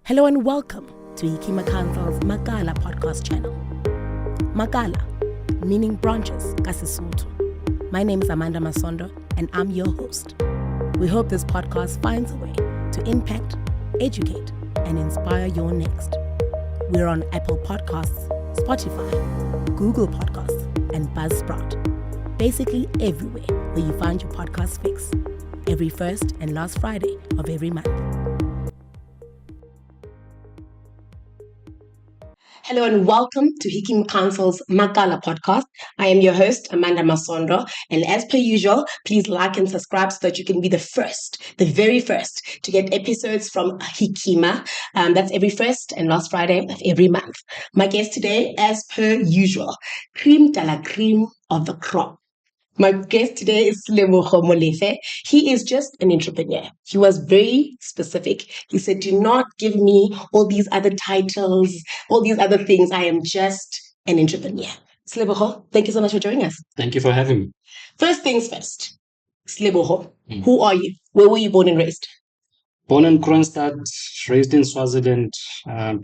Hello and welcome to Hikima Council's Makala Podcast channel. Makala, meaning branches, Kasisutu. My name is Amanda Masondo and I'm your host. We hope this podcast finds a way to impact, educate, and inspire your next. We're on Apple Podcasts, Spotify, Google Podcasts, and Buzzsprout. Basically everywhere where you find your podcast fix. Every first and last Friday of every month. Hello and welcome to Hikima Council's Makala Podcast. I am your host, Amanda Masondo. And as per usual, please like and subscribe so that you can be the very first to get episodes from Hikima. That's every first and last Friday of every month. My guest today, as per usual, cream de la cream of the crop. My guest today is Selebogo Molefe. He is just an entrepreneur. He was very specific. He said, do not give me all these other titles, all these other things. I am just an entrepreneur. Selebogo, thank you so much for joining us. Thank you for having me. First things first. Selebogo, who are you? Where were you born and raised? Born in Kroonstad, raised in Swaziland,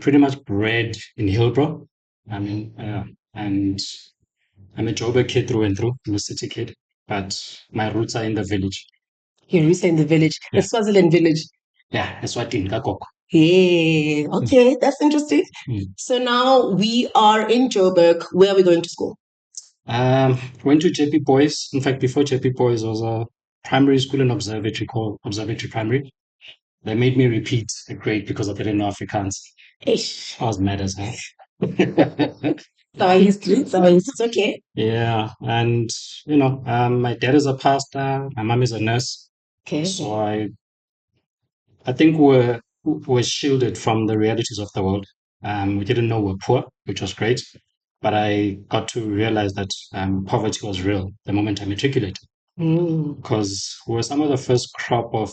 pretty much bred in Hillbrow. And I'm a Joburg kid through and through. I'm a city kid, but my roots are in the village. Your roots are in the village, the Swaziland village. Yeah, Eswatini, Kakoko. Yeah, okay, that's interesting. So now we are in Joburg. Where are we going to school? Went to JP Boys. In fact, before JP Boys was a primary school and observatory called Observatory Primary. They made me repeat a grade because I didn't know Afrikaans. Ish. I was mad as hell. It's okay. Yeah, and my dad is a pastor, my mom is a nurse. Okay. So I think we're shielded from the realities of the world. We didn't know we're poor, which was great, but I got to realize that poverty was real the moment I matriculated, because we were some of the first crop of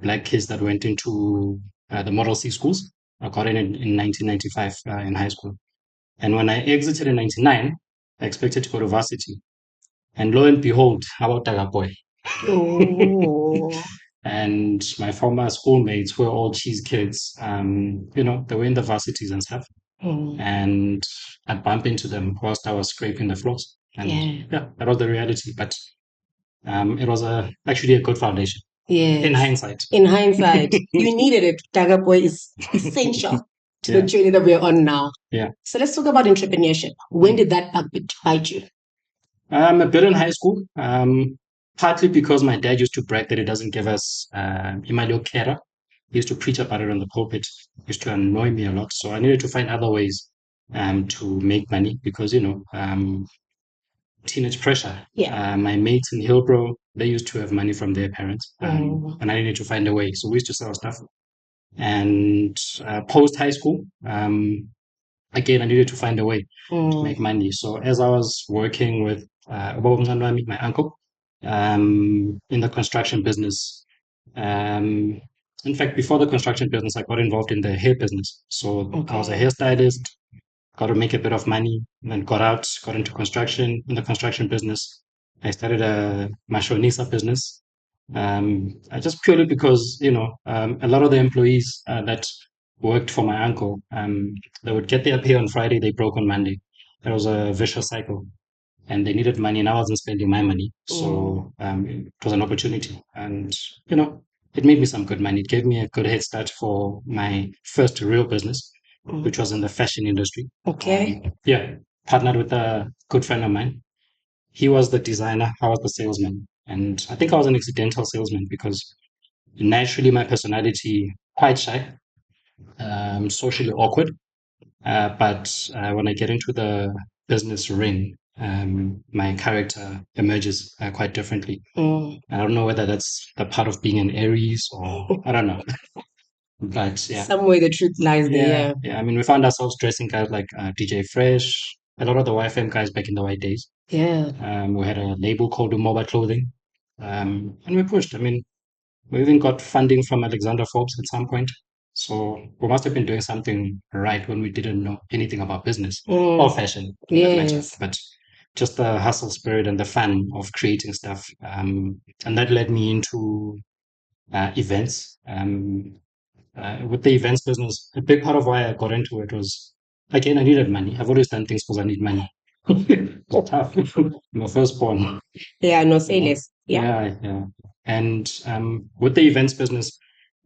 black kids that went into the Model C schools. I got in 1995 in high school. And when I exited in 99, I expected to go to varsity. And lo and behold, how about Tagaboy? Oh. And my former schoolmates were all cheese kids. They were in the varsities and stuff. And I'd bump into them whilst I was scraping the floors. And that was the reality. But it was actually a good foundation. Yes. In hindsight. You needed it. Tagaboy is essential to the journey that we're on now. Yeah. So let's talk about entrepreneurship. When did that bug bite you? A bit in high school. Partly because my dad used to brag that he doesn't give us invaluable. He used to preach about it on the pulpit. It used to annoy me a lot. So I needed to find other ways to make money because, teenage pressure. My mates in Hillbrow, they used to have money from their parents. And I needed to find a way. So we used to sell stuff. And post high school, again, I needed to find a way to make money. So as I was working with my uncle in the construction business, in fact, before the construction business, I got involved in the hair business. So I was a hairstylist, got to make a bit of money, and then got into construction. In the construction business, I started a mashonisa business. I just purely because, a lot of the employees that worked for my uncle, they would get their pay on Friday, they broke on Monday. That was a vicious cycle. And they needed money, and I wasn't spending my money. So it was an opportunity. And, it made me some good money. It gave me a good head start for my first real business, which was in the fashion industry. Okay. Partnered with a good friend of mine. He was the designer, I was the salesman. And I think I was an accidental salesman because naturally my personality, quite shy, socially awkward. But when I get into the business ring, my character emerges quite differently. I don't know whether that's the part of being an Aries or I don't know. But yeah. Somewhere the truth lies there. Yeah. I mean, we found ourselves dressing guys like DJ Fresh, a lot of the YFM guys back in the white days. Yeah. We had a label called Mobile Clothing. And we pushed. I mean, we even got funding from Alexander Forbes at some point. So we must have been doing something right when we didn't know anything about business or fashion. Yes. But just the hustle spirit and the fun of creating stuff. And that led me into events. with the events business, a big part of why I got into it was, again, I needed money. I've always done things because I need money. It's tough. My firstborn. Yeah, no, say less. Yeah. And with the events business,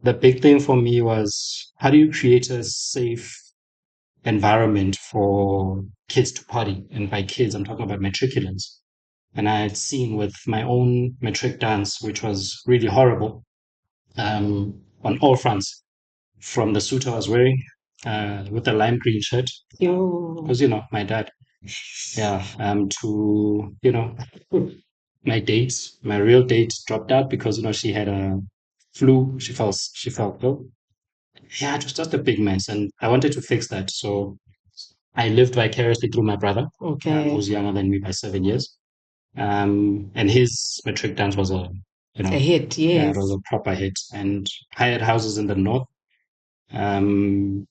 the big thing for me was, how do you create a safe environment for kids to party? And by kids, I'm talking about matriculants. And I had seen with my own matric dance, which was really horrible, on all fronts, from the suit I was wearing, with the lime green shirt, because, my dad, to, my real date dropped out because, she had a flu. She felt ill. Yeah, it was just a big mess. And I wanted to fix that. So I lived vicariously through my brother, who's younger than me by 7 years. And his matric dance was a hit, yeah, yes. it was a proper hit. And hired houses in the north, um,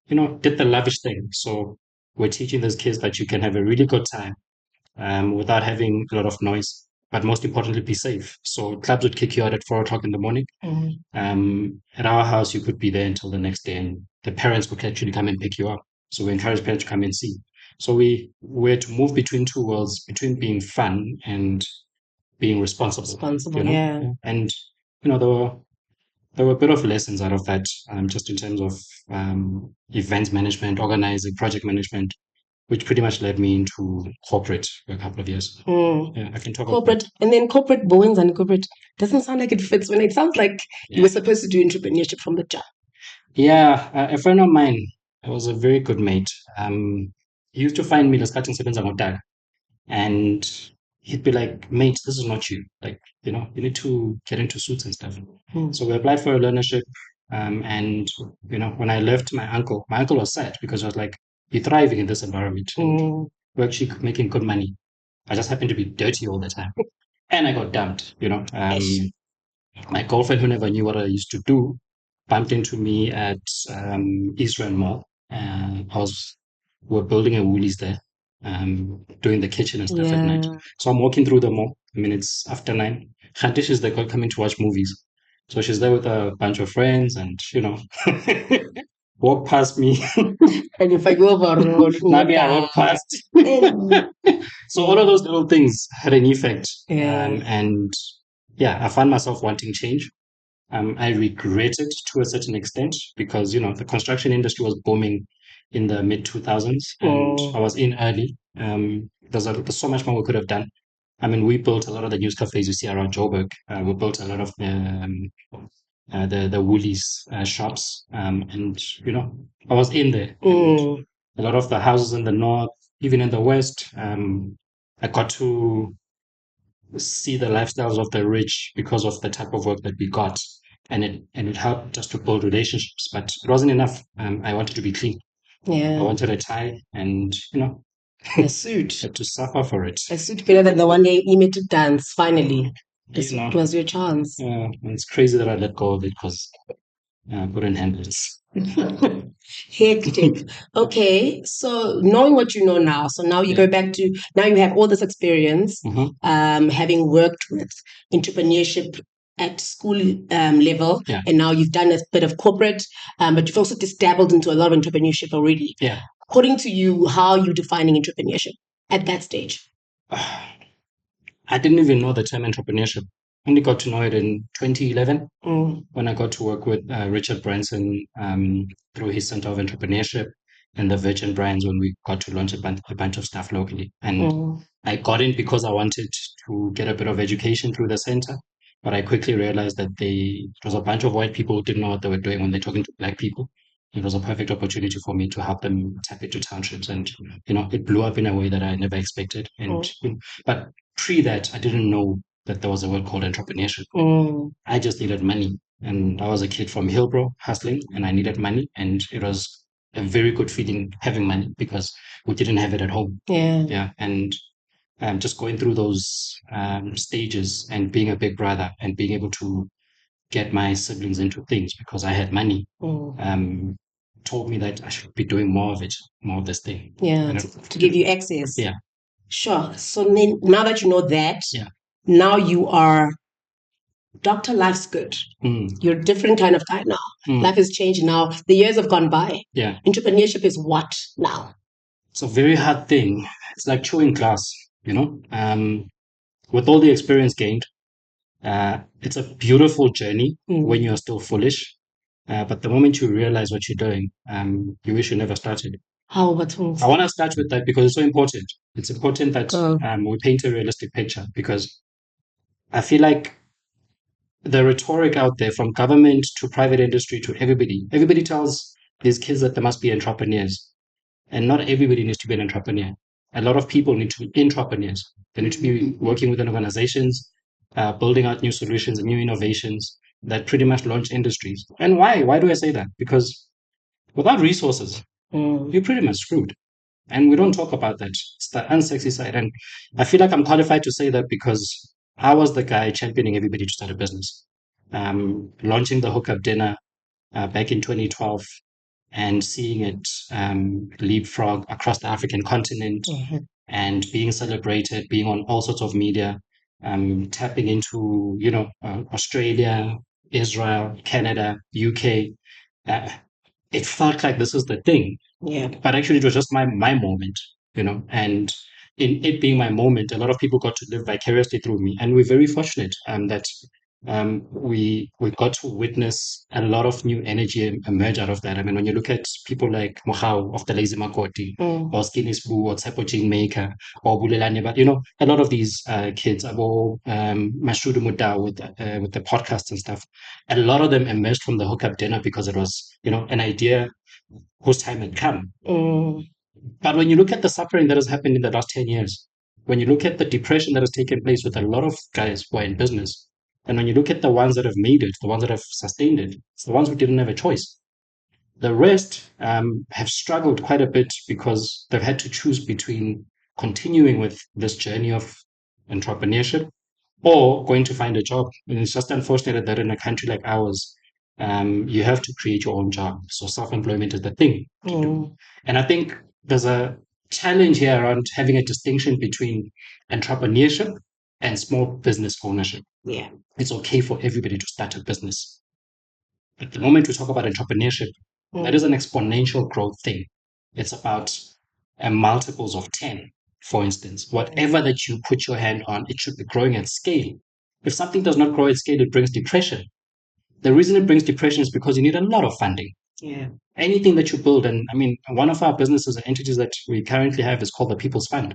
did the lavish thing. So we're teaching those kids that you can have a really good time, without having a lot of noise, but most importantly, be safe. So clubs would kick you out at 4 o'clock in the morning. At our house, you could be there until the next day, and the parents could actually come and pick you up. So we encourage parents to come and see. So we were to move between two worlds, between being fun and being responsible. Yeah. And there were a bit of lessons out of that, just in terms of events management, organizing, project management, which pretty much led me into corporate for a couple of years. Yeah, I can talk corporate, and then corporate Bowens and corporate doesn't sound like it fits. When it sounds like you were supposed to do entrepreneurship from the jump. Yeah, a friend of mine, I was a very good mate. He used to find me cutting seconds on, and he'd be like, "Mate, this is not you. Like, you need to get into suits and stuff." So we applied for a learnership. And when I left my uncle was sad because I was like, "You're thriving in this environment. We're actually making good money. I just happen to be dirty all the time." And I got dumped, My girlfriend, who never knew what I used to do, bumped into me at Israel Mall. We're building a Woolies there, doing the kitchen and stuff at night. So I'm walking through the mall. I mean, it's after 9. Khantish is there coming to watch movies. So she's there with a bunch of friends and, walk past me. And if I go over, maybe I walk past. So all of those little things had an effect. And yeah, I found myself wanting change. I regret it to a certain extent because, the construction industry was booming in the mid 2000s and I was in early. There's so much more we could have done. I mean, we built a lot of the news cafes you see around Joburg. We built a lot of the Woolies shops. And, I was in there. And a lot of the houses in the north, even in the west, I got to see the lifestyles of the rich because of the type of work that we got. And it helped us to build relationships, but it wasn't enough. I wanted to be clean. I wanted a tie and, a suit. had to suffer for it. A suit better than the one you made to dance, finally. It was your chance. Yeah, it's crazy that I let go of it because I couldn't handle it. Hectic. Okay, so knowing what you know now, so now you go back to, now you have all this experience, having worked with entrepreneurship at school level, and now you've done a bit of corporate, but you've also just dabbled into a lot of entrepreneurship already. Yeah. According to you, how are you defining entrepreneurship at that stage? I didn't even know the term entrepreneurship. Only got to know it in 2011 when I got to work with Richard Branson through his Center of Entrepreneurship and the Virgin Brands when we got to launch a bunch of stuff locally. And I got in because I wanted to get a bit of education through the center. But I quickly realized that it was a bunch of white people who didn't know what they were doing when they're talking to black people. It was a perfect opportunity for me to help them tap into townships. And, it blew up in a way that I never expected. And but pre that, I didn't know that there was a word called entrepreneurship. I just needed money. And I was a kid from Hillbrow hustling and I needed money. And it was a very good feeling having money because we didn't have it at home. Yeah. And just going through those stages and being a big brother and being able to get my siblings into things because I had money told me that I should be doing more of it, more of this thing. Yeah, to give you access. Yeah. Sure. So then, now that you know that, now you are Doctor, life's good. You're a different kind of guy now. Life has changed now. The years have gone by. Yeah. Entrepreneurship is what now? It's a very hard thing. It's like chewing glass, with all the experience gained. It's a beautiful journey when you're still foolish. But the moment you realize what you're doing, you wish you never started. How about I want to start with that because it's so important. It's important that Oh. we paint a realistic picture, because I feel like the rhetoric out there, from government to private industry to everybody tells these kids that they must be entrepreneurs. And not everybody needs to be an entrepreneur. A lot of people need to be entrepreneurs. They need to be working within organizations, building out new solutions and new innovations that pretty much launch industries. And why? Why do I say that? Because without resources, you're pretty much screwed. And we don't talk about that. It's the unsexy side. And I feel like I'm qualified to say that because I was the guy championing everybody to start a business. Launching the hookup dinner back in 2012 and seeing it leapfrog across the African continent and being celebrated, being on all sorts of media, tapping into, Australia, Israel, Canada, UK. It felt like this was the thing. Yeah. But actually, it was just my moment, and in it being my moment, a lot of people got to live vicariously through me. And we're very fortunate that we got to witness a lot of new energy emerge out of that. I mean, when you look at people like Mohau of the Lazy Makoti, or Skinny Spoo, or Tsepo Maker, or Bulelane, but a lot of these kids, or Mashudu Muda with the podcast and stuff, a lot of them emerged from the hookup dinner because it was, an idea whose time had come. But when you look at the suffering that has happened in the last 10 years, when you look at the depression that has taken place with a lot of guys who are in business, and when you look at the ones that have made it, the ones that have sustained it, it's the ones who didn't have a choice. The rest have struggled quite a bit because they've had to choose between continuing with this journey of entrepreneurship or going to find a job. And it's just unfortunate that in a country like ours, you have to create your own job. So self-employment is the thing to do. And I think there's a challenge here around having a distinction between entrepreneurship and small business ownership. Yeah. It's okay for everybody to start a business. But the moment we talk about entrepreneurship, that is an exponential growth thing. It's about multiples of 10, for instance. Whatever that you put your hand on, it should be growing at scale. If something does not grow at scale, it brings depression. The reason it brings depression is because you need a lot of funding. Yeah. Anything that you build, and I mean, one of our businesses and entities that we currently have is called the People's Fund.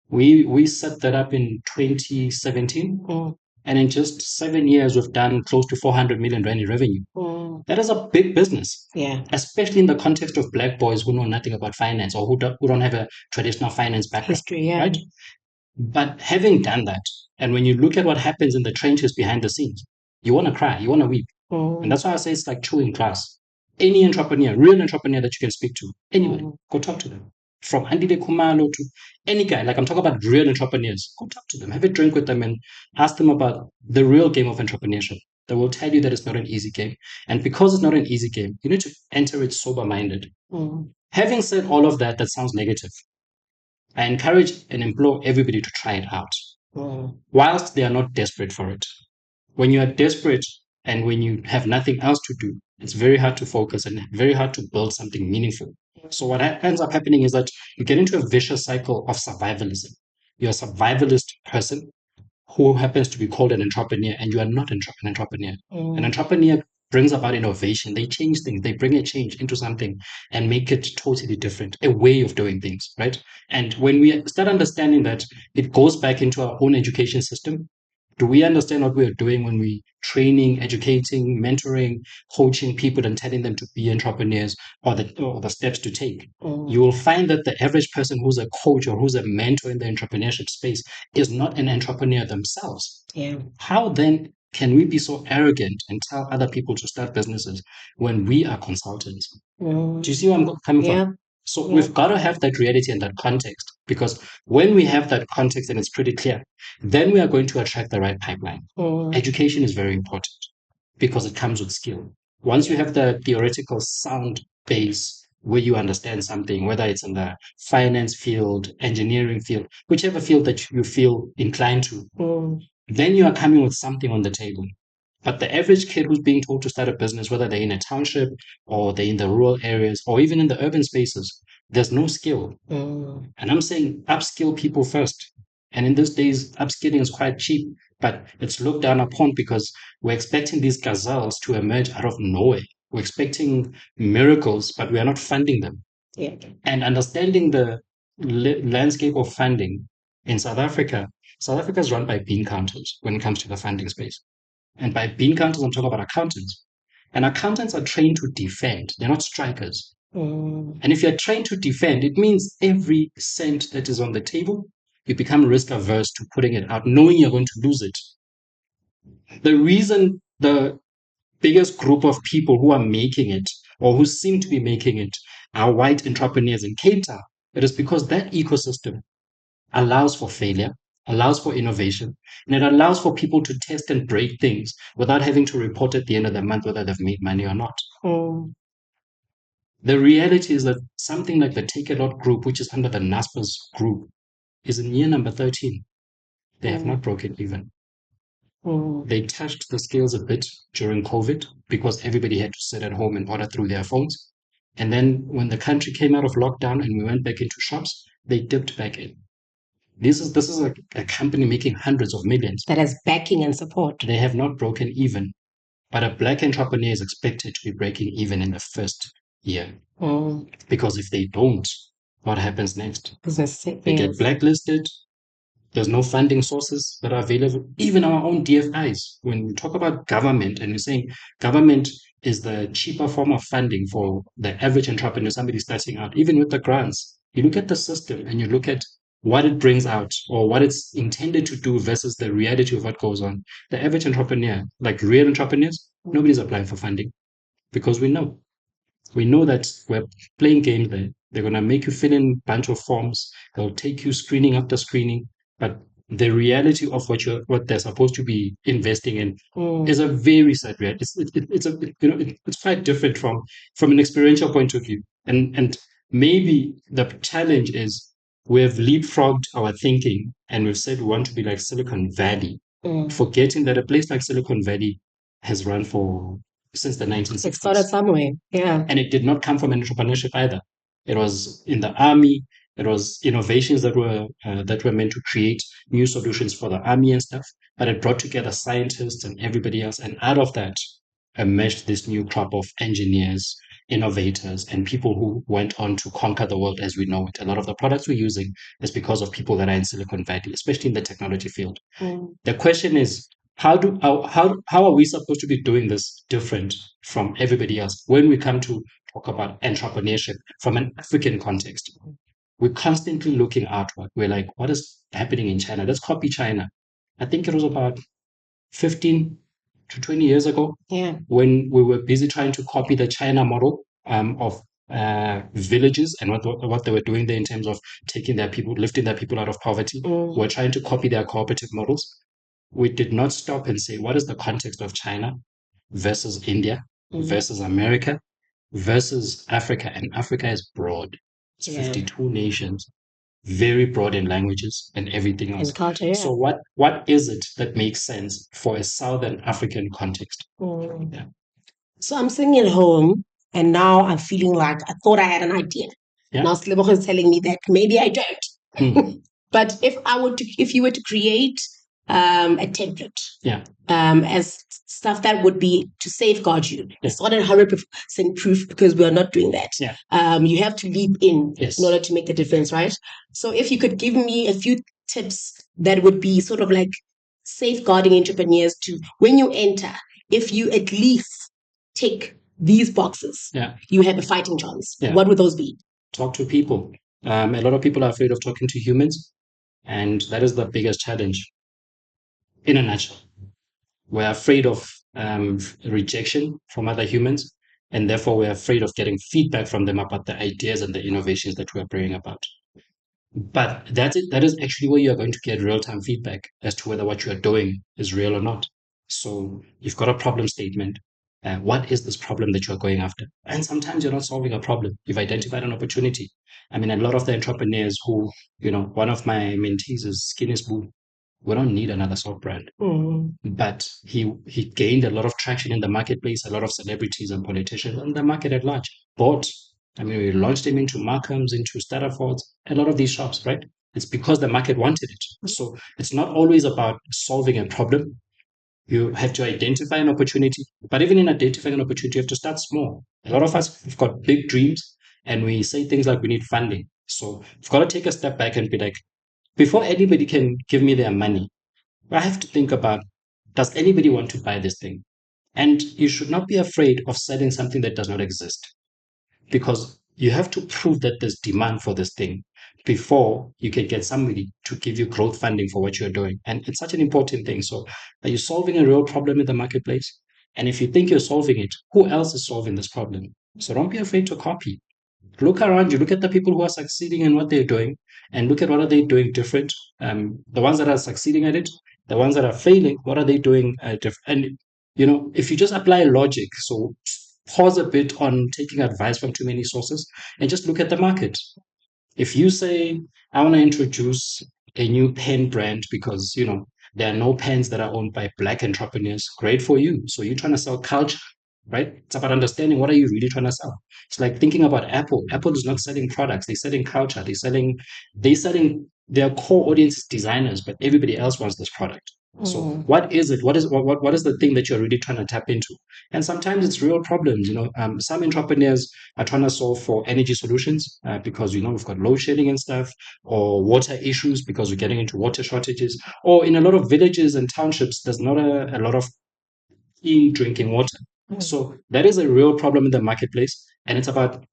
We set that up in 2017. And in just 7 years, we've done close to 400 million rand in revenue. That is a big business. Yeah. Especially in the context of black boys who know nothing about finance, or who don't have a traditional finance background. History, yeah. Right? But having done that, and when you look at what happens in the trenches behind the scenes, you want to cry, you want to weep. And that's why I say it's like chewing glass. Any entrepreneur, real entrepreneur that you can speak to, anybody, go talk to them. From Andile Kumalo to any guy, like I'm talking about real entrepreneurs, go talk to them, have a drink with them, and ask them about the real game of entrepreneurship. They will tell you that it's not an easy game. And because it's not an easy game, you need to enter it sober-minded. Having said all of that, that sounds negative. I encourage and implore everybody to try it out, whilst they are not desperate for it. When you are desperate and when you have nothing else to do, it's very hard to focus and very hard to build something meaningful. So what ends up happening is that you get into a vicious cycle of survivalism. You're a survivalist person who happens to be called an entrepreneur, and you are not an entrepreneur. An entrepreneur brings about innovation. They change things. They bring a change into something and make it totally different, a way of doing things, right? And when we start understanding that, it goes back into our own education system. Do we understand what we're doing when we training, educating, mentoring, coaching people and telling them to be entrepreneurs, or the steps to take? You will find that the average person who's a coach or who's a mentor in the entrepreneurship space is not an entrepreneur themselves. Yeah. How then can we be so arrogant and tell other people to start businesses when we are consultants? Do you see where I'm coming from? So we've got to have that reality and that context, because when we have that context and it's pretty clear, then we are going to attract the right pipeline. Education is very important because it comes with skill. Once you have the theoretical sound base where you understand something, whether it's in the finance field, engineering field, whichever field that you feel inclined to, then you are coming with something on the table. But the average kid who's being told to start a business, whether they're in a township or they're in the rural areas or even in the urban spaces, there's no skill. And I'm saying upskill people first. And in these days, upskilling is quite cheap, but it's looked down upon because we're expecting these gazelles to emerge out of nowhere. We're expecting miracles, but we are not funding them. Yeah. And understanding the landscape of funding in South Africa is run by bean counters when it comes to the funding space. And by bean counters, I'm talking about accountants. And accountants are trained to defend, they're not strikers. And if you're trained to defend, it means every cent that is on the table, you become risk averse to putting it out, knowing you're going to lose it. The reason the biggest group of people who are making it or who seem to be making it are white entrepreneurs in Cape Town, it is because that ecosystem allows for failure, allows for innovation, and it allows for people to test and break things without having to report at the end of the month whether they've made money or not. The reality is that something like the Take A Lot group, which is under the NASPERS group, is in year number 13. They have not broken even. They touched the scales a bit during COVID because everybody had to sit at home and order through their phones. And then when the country came out of lockdown and we went back into shops, they dipped back in. This is a company making hundreds of millions. That has backing and support. They have not broken even. But a black entrepreneur is expected to be breaking even in the first year. Because if they don't, what happens next? They get blacklisted. There's no funding sources that are available. Even our own DFIs, when we talk about government and we're saying government is the cheaper form of funding for the average entrepreneur, somebody starting out, even with the grants, you look at the system and you look at what it brings out or what it's intended to do versus the reality of what goes on. The average entrepreneur, like real entrepreneurs, nobody's applying for funding because we know that we're playing games there. They're going to make you fill in a bunch of forms. They'll take you screening after screening. But the reality of what they're supposed to be investing in is a very sad reality. It's quite different from an experiential point of view. And maybe the challenge is we have leapfrogged our thinking and we've said we want to be like Silicon Valley, forgetting that a place like Silicon Valley has run since the 1960s. It started somewhere, yeah. And it did not come from entrepreneurship either. It was in the army. It was innovations that were meant to create new solutions for the army and stuff. But it brought together scientists and everybody else. And out of that emerged this new crop of engineers, innovators, and people who went on to conquer the world as we know it. A lot of the products we're using is because of people that are in Silicon Valley, especially in the technology field. The question is, how are we supposed to be doing this different from everybody else when we come to talk about entrepreneurship from an African context? We're constantly looking outward. We're like, what is happening in China? Let's copy China. I think it was about 15 to 20 years ago when we were busy trying to copy the China model of villages and what they were doing there in terms of taking their people, lifting their people out of poverty. We're trying to copy their cooperative models. We did not stop and say, what is the context of China versus India versus America versus Africa? And Africa is broad. It's 52 nations, very broad in languages and everything else. And culture, So what is it that makes sense for a Southern African context? So I'm sitting at home and now I'm feeling like I thought I had an idea. Now Selebogo is telling me that maybe I don't. But if you were to create a template as stuff that would be to safeguard you. It's not 100% proof because we are not doing that. You have to leap in order to make the difference, right? So if you could give me a few tips that would be sort of like safeguarding entrepreneurs to when you enter, if you at least tick these boxes, you have a fighting chance. What would those be? Talk to people. A lot of people are afraid of talking to humans, and that is the biggest challenge. In a nutshell, we're afraid of rejection from other humans, and therefore we're afraid of getting feedback from them about the ideas and the innovations that we're bringing about. But that is actually where you're going to get real-time feedback as to whether what you're doing is real or not. So you've got a problem statement. What is this problem that you're going after? And sometimes you're not solving a problem. You've identified an opportunity. I mean, a lot of the entrepreneurs who, one of my mentees is Skinny's Boo. We don't need another soft brand. But he gained a lot of traction in the marketplace. A lot of celebrities and politicians and the market at large bought. I mean, we launched him into Markham's, into Stratfords, a lot of these shops, right? It's because the market wanted it. So it's not always about solving a problem. You have to identify an opportunity. But even in identifying an opportunity, you have to start small. A lot of us have got big dreams and we say things like we need funding. So you've got to take a step back and be like, before anybody can give me their money, I have to think about, does anybody want to buy this thing? And you should not be afraid of selling something that does not exist, because you have to prove that there's demand for this thing before you can get somebody to give you growth funding for what you're doing. And it's such an important thing. So are you solving a real problem in the marketplace? And if you think you're solving it, who else is solving this problem? So don't be afraid to copy. Look around you, look at the people who are succeeding in what they're doing, and look at what are they doing different. The ones that are succeeding at it, the ones that are failing, what are they doing different? And if you just apply logic, so pause a bit on taking advice from too many sources and just look at the market. If you say, I want to introduce a new pen brand because there are no pens that are owned by black entrepreneurs, great for you. So you're trying to sell culture, right? It's about understanding, what are you really trying to sell. It's like thinking about Apple. Apple is not selling products, they're selling culture. They're selling their core audience is designers, but everybody else wants this product. So what is it? What is the thing that you're really trying to tap into? And sometimes it's real problems. Some entrepreneurs are trying to solve for energy solutions because we've got load shedding and stuff, or water issues because we're getting into water shortages, or in a lot of villages and townships, there's not a lot of clean drinking water. So that is a real problem in the marketplace, and it's about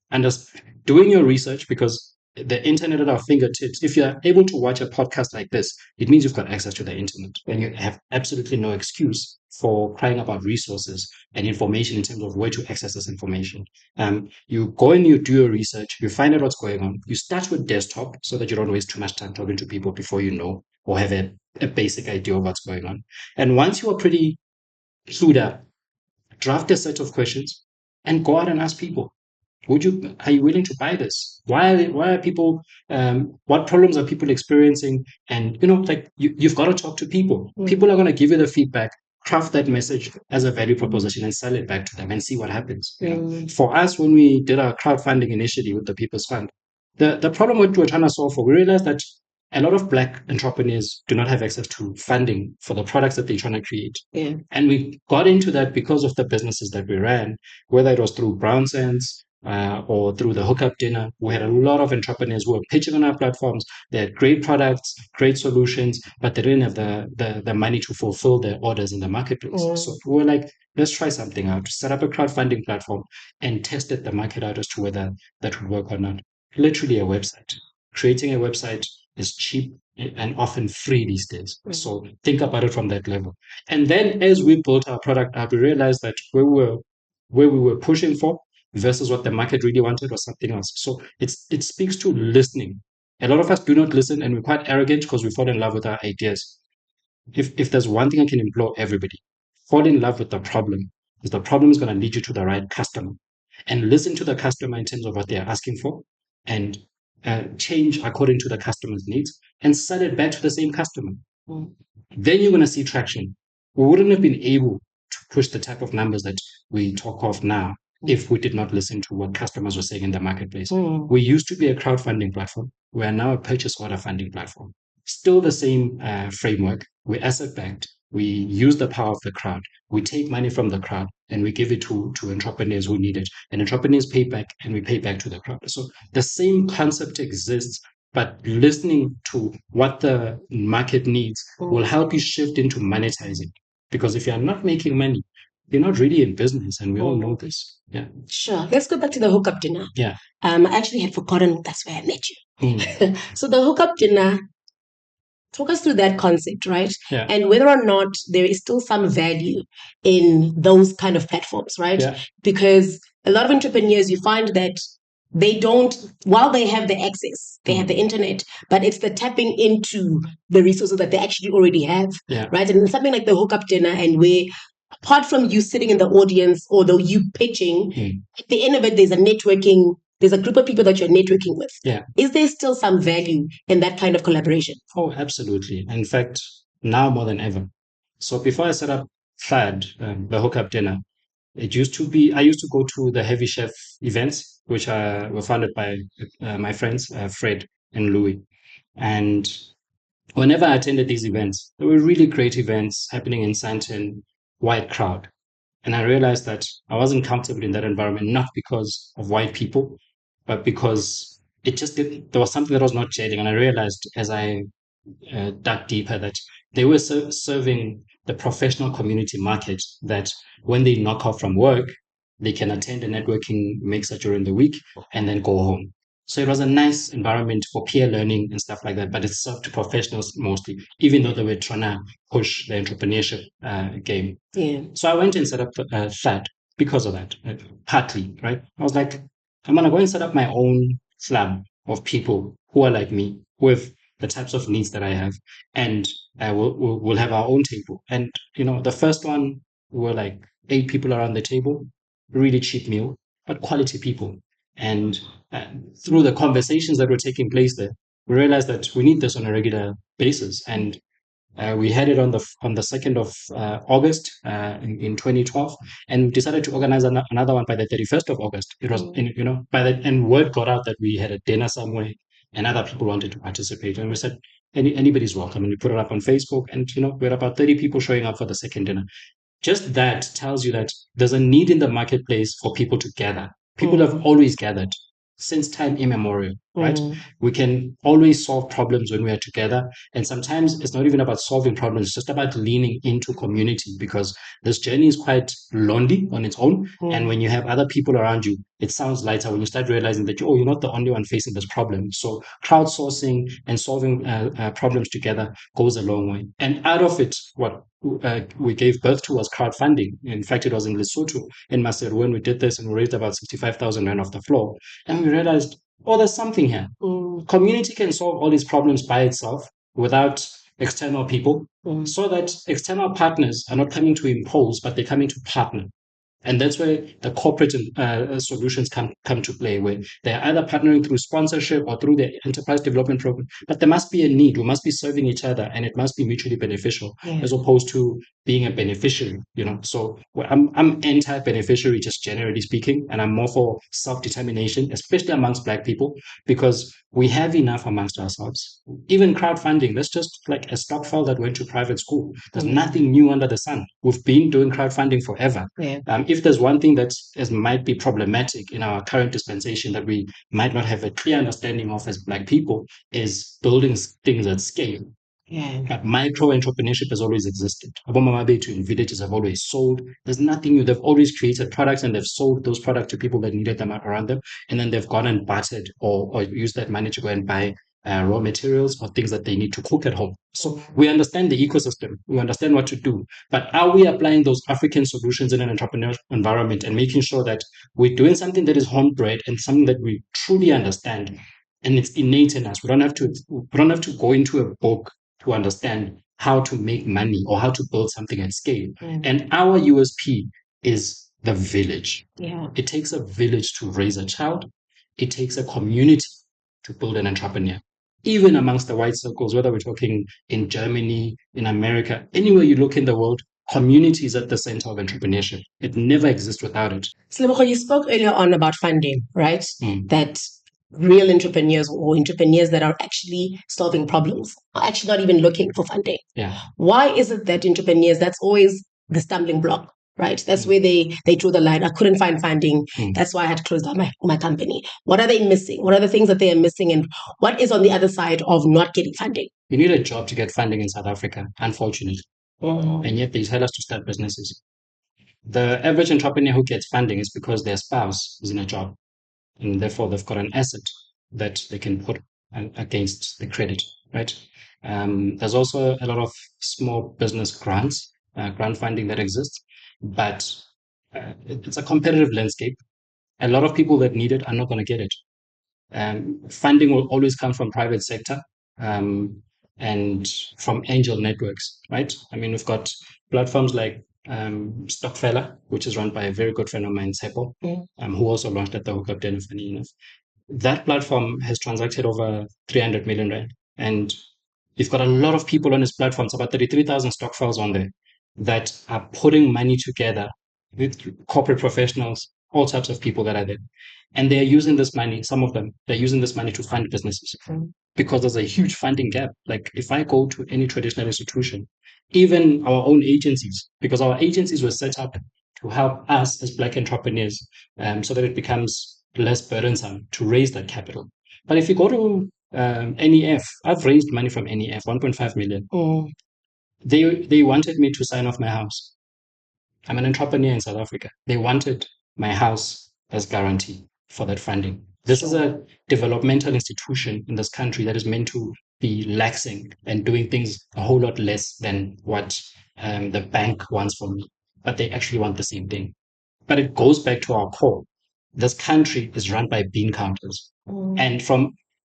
doing your research, because the internet at our fingertips. If you're able to watch a podcast like this, it means you've got access to the internet, and you have absolutely no excuse for crying about resources and information in terms of where to access this information. You go and you do your research, you find out what's going on. You start with desktop so that you don't waste too much time talking to people before you know or have a basic idea of what's going on. And once you are pretty clued up, draft a set of questions and go out and ask people, are you willing to buy this? Why are people, what problems are people experiencing? And you've got to talk to people. People are going to give you the feedback. Craft that message as a value proposition and sell it back to them and see what happens. For us, when we did our crowdfunding initially with the People's Fund, the problem what we were trying to solve for, we realized that a lot of black entrepreneurs do not have access to funding for the products that they're trying to create. And we got into that because of the businesses that we ran, whether it was through Brown Sands or through the hookup dinner. We had a lot of entrepreneurs who were pitching on our platforms. They had great products, great solutions, but they didn't have the money to fulfill their orders in the marketplace. So we were like, let's try something out, set up a crowdfunding platform and tested the market out as to whether that would work or not. Literally a website. Creating a website is cheap and often free these days. So think about it from that level. And then as we built our product up, we realized that where we were pushing for versus what the market really wanted was something else. So it speaks to listening. A lot of us do not listen, and we're quite arrogant because we fall in love with our ideas. If there's one thing I can implore everybody, fall in love with the problem, because the problem is going to lead you to the right customer. And listen to the customer in terms of what they're asking for, and change according to the customer's needs, and sell it back to the same customer. Then you're going to see traction. We wouldn't have been able to push the type of numbers that we talk of now if we did not listen to what customers were saying in the marketplace. We used to be a crowdfunding platform. We are now a purchase order funding platform. Still the same framework. We're asset backed. We use the power of the crowd. We take money from the crowd and we give it to entrepreneurs who need it. And entrepreneurs pay back and we pay back to the crowd. So the same concept exists, but listening to what the market needs will help you shift into monetizing. Because if you're not making money, you're not really in business, and we all know this. Yeah. Sure. Let's go back to the hookup dinner. Yeah. I actually had forgotten that's where I met you. So the hookup dinner, talk us through that concept, right? Yeah. And whether or not there is still some value in those kind of platforms, right? Yeah. Because a lot of entrepreneurs, you find that they don't, while they have the access, they have the internet, but it's the tapping into the resources that they actually already have, right? And something like the hookup dinner, and where apart from you sitting in the audience or though you pitching, at the end of it, there's a group of people that you're networking with. Yeah. Is there still some value in that kind of collaboration? Oh, absolutely. In fact, now more than ever. So before I set up FAD, the hookup dinner, it used to be, I used to go to the Heavy Chef events, which were founded by my friends, Fred and Louis. And whenever I attended these events, there were really great events happening in Sandton, white crowd. And I realized that I wasn't comfortable in that environment, not because of white people, but because it just didn't, there was something that was not gelling. And I realized as I dug deeper that they were serving the professional community market, that when they knock off from work, they can attend a networking mixer during the week and then go home. So it was a nice environment for peer learning and stuff like that, but it served to professionals mostly, even though they were trying to push the entrepreneurship game. Yeah. So I went and set up FAD because of that, partly, right? I was like, I'm going to go and set up my own slab of people who are like me, who have the types of needs that I have, and we'll have our own table. And, the first one were like 8 people around the table, really cheap meal, but quality people. And through the conversations that were taking place there, we realized that we need this on a regular basis. And we had it on the 2nd of August in 2012, and we decided to organize another one by the 31st of August. It was, by the and word got out that we had a dinner somewhere, and other people wanted to participate, and we said anybody's welcome, and we put it up on Facebook, and we had about 30 people showing up for the second dinner. Just that tells you that there's a need in the marketplace for people to gather. People have always gathered since time immemorial, right? We can always solve problems when we are together. And sometimes it's not even about solving problems, it's just about leaning into community, because this journey is quite lonely on its own. And when you have other people around you, it sounds lighter when you start realizing that, you're not the only one facing this problem. So crowdsourcing and solving problems together goes a long way. And out of it, what we gave birth to was crowdfunding. In fact, it was in Lesotho, in Maseru, when we did this, and we raised about 65,000 rand off the floor. And we realized, there's something here. Community can solve all these problems by itself without external people, so that external partners are not coming to impose, but they're coming to partner. And that's where the corporate solutions come to play, where they're either partnering through sponsorship or through the enterprise development program. But there must be a need. We must be serving each other, and it must be mutually beneficial, as opposed to being a beneficiary. So I'm anti-beneficiary, just generally speaking, and I'm more for self-determination, especially amongst Black people, because we have enough amongst ourselves. Even crowdfunding, that's just like a stock file that went to private school. There's nothing new under the sun. We've been doing crowdfunding forever. If there's one thing that might be problematic in our current dispensation that we might not have a clear understanding of as Black people, is building things at scale. But micro entrepreneurship has always existed. Abomamabetu in villages have always sold. There's nothing new. They've always created products, and they've sold those products to people that needed them around them. And then they've gone and bartered or used that money to go and buy raw materials or things that they need to cook at home. So we understand the ecosystem. We understand what to do. But are we applying those African solutions in an entrepreneurial environment and making sure that we're doing something that is homebred and something that we truly understand and it's innate in us? We don't have to go into a book to understand how to make money or how to build something at scale. And our USP is the village. It takes a village to raise a child. It takes a community to build an entrepreneur. Even amongst the white circles, whether we're talking in Germany, in America, anywhere you look in the world, community is at the center of entrepreneurship. It never exists without it. Selebogo, you spoke earlier on about funding, right? That real entrepreneurs or entrepreneurs that are actually solving problems are actually not even looking for funding. Why is it that entrepreneurs, that's always the stumbling block, right? That's where they draw the line. I couldn't find funding. That's why I had to close down my company. What are they missing? What are the things that they are missing? And what is on the other side of not getting funding? You need a job to get funding in South Africa, unfortunately. And yet they tell us to start businesses. The average entrepreneur who gets funding is because their spouse is in a job, and therefore they've got an asset that they can put against the credit, right? There's also a lot of small business grants, grant funding that exists, but it's a competitive landscape. A lot of people that need it are not going to get it. Funding will always come from private sector and from angel networks, right? I mean, we've got platforms like Stockfella, which is run by a very good friend of mine, Sepo, who also launched at the Hookup Dinner, funny enough. That platform has transacted over 300 million rand. And You've got a lot of people on his platform. It's about 33,000 stock files on there that are putting money together with corporate professionals, all types of people that are there. And they're using this money, some of them, they're using this money to fund businesses because there's a huge funding gap. Like if I go to any traditional institution, even our own agencies, because our agencies were set up to help us as Black entrepreneurs so that it becomes less burdensome to raise that capital. But if you go to NEF, I've raised money from NEF, 1.5 million. They wanted me to sign off my house. I'm an entrepreneur in South Africa. They wanted my house as guarantee for that funding. This is a developmental institution in this country that is meant to be laxing and doing things a whole lot less than what the bank wants from me. But they actually want the same thing. But it goes back to our core. This country is run by bean counters. And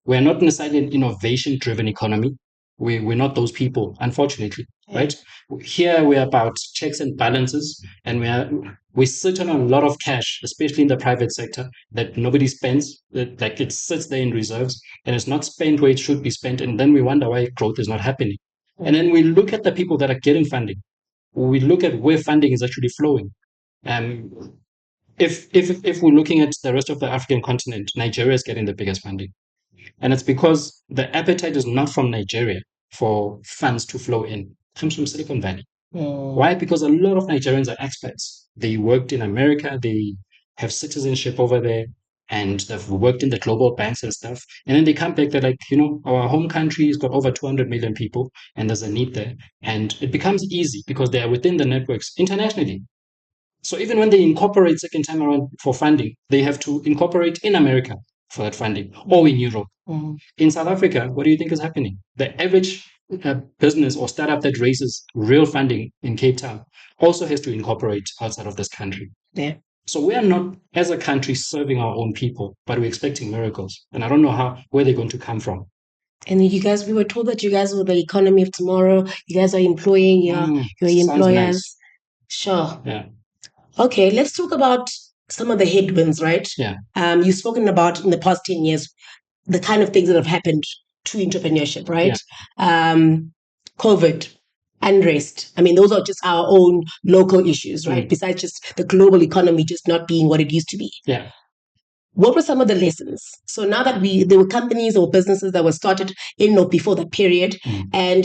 we're not necessarily an innovation driven economy. We're not those people, unfortunately, right? Here we're about checks and balances, and we sit on a lot of cash, especially in the private sector, that nobody spends. Like it sits there in reserves and it's not spent where it should be spent. And then we wonder why growth is not happening. And then we look at the people that are getting funding. We look at where funding is actually flowing. If we're looking at the rest of the African continent, Nigeria is getting the biggest funding. And it's because the appetite is not from Nigeria for funds to flow in. It comes from Silicon Valley. Why? Because a lot of Nigerians are expats. They worked in America, they have citizenship over there, and they've worked in the global banks and stuff. And then they come back, they're like, our home country has got over 200 million people, and there's a need there. And it becomes easy because they are within the networks internationally. So even when they incorporate second time around for funding, they have to incorporate in America for that funding or in Europe. In South Africa, what do you think is happening? The average business or startup that raises real funding in Cape Town also has to incorporate outside of this country. Yeah. So we are not, as a country, serving our own people, but we're expecting miracles. And I don't know where they're going to come from. And you guys, we were told that you guys were the economy of tomorrow. You guys are employing your employers. Nice. Sure. Yeah. Okay, let's talk about some of the headwinds, right? Yeah. You've spoken about in the past 10 years, the kind of things that have happened to entrepreneurship, right? Yeah. COVID, unrest. I mean, those are just our own local issues, right? Besides just the global economy just not being what it used to be. Yeah. What were some of the lessons? So now that there were companies or businesses that were started in or before that period, and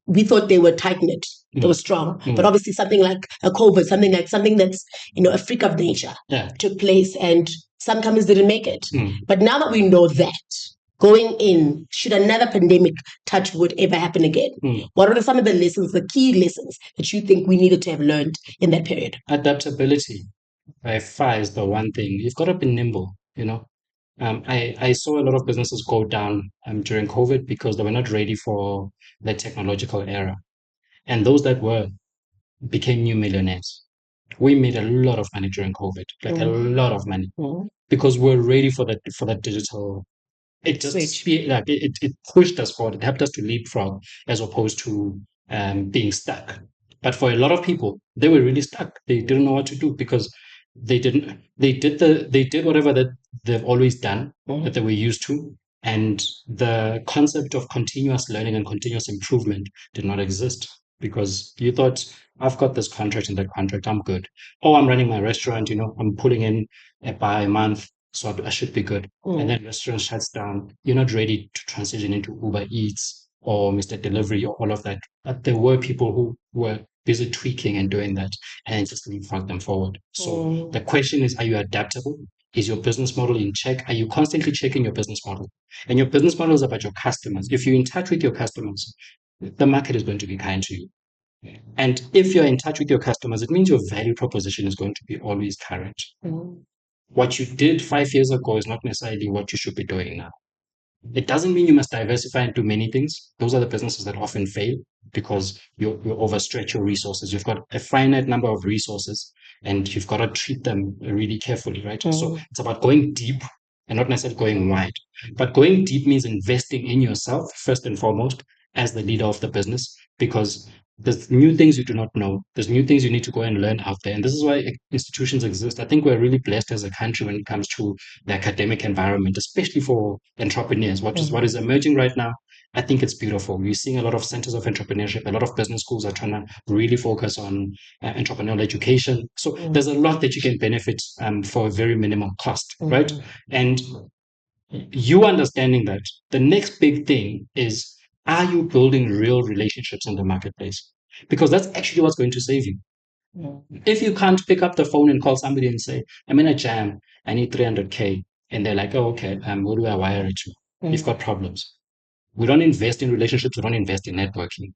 we thought they were tight-knit, they were strong. But obviously something like a COVID, something that's, a freak of nature took place and some companies didn't make it. But now that we know that, going in, should another pandemic touch wood ever happen again, what are some of the lessons, the key lessons that you think we needed to have learned in that period? Adaptability. By far is the one thing. You've got to be nimble, I saw a lot of businesses go down during COVID because they were not ready for the technological era. And those that were became new millionaires. We made a lot of money during COVID, like a lot of money, because we're ready for that digital. It just it pushed us forward. It helped us to leapfrog as opposed to being stuck. But for a lot of people, they were really stuck. They didn't know what to do because they did whatever that they've always done, that they were used to, and the concept of continuous learning and continuous improvement did not exist because you thought, I've got this contract and that contract, I'm good. Oh, I'm running my restaurant, I'm pulling in by a month, so I should be good. And then restaurant shuts down. You're not ready to transition into Uber Eats or Mr. Delivery or all of that. But there were people who were busy tweaking and doing that and just leapfrog them forward. So the question is, are you adaptable? Is your business model in check? Are you constantly checking your business model? And your business model is about your customers. If you're in touch with your customers, the market is going to be kind to you. And if you're in touch with your customers, it means your value proposition is going to be always current. What you did 5 years ago is not necessarily what you should be doing now. It doesn't mean you must diversify and do many things. Those are the businesses that often fail because you overstretch your resources. You've got a finite number of resources and you've got to treat them really carefully, right? So it's about going deep and not necessarily going wide. But going deep means investing in yourself first and foremost as the leader of the business, because There's new things you do not know. There's new things you need to go and learn out there. And this is why institutions exist. I think we're really blessed as a country when it comes to the academic environment, especially for entrepreneurs, what is emerging right now. I think it's beautiful. We're seeing a lot of centers of entrepreneurship. A lot of business schools are trying to really focus on entrepreneurial education. So there's a lot that you can benefit for a very minimal cost, right? And you understanding that the next big thing is, are you building real relationships in the marketplace? Because that's actually what's going to save you. If you can't pick up the phone and call somebody and say, I'm in a jam, I need 300K, and they're like, oh, okay, where do I wire it to? You've got problems. We don't invest in relationships, we don't invest in networking.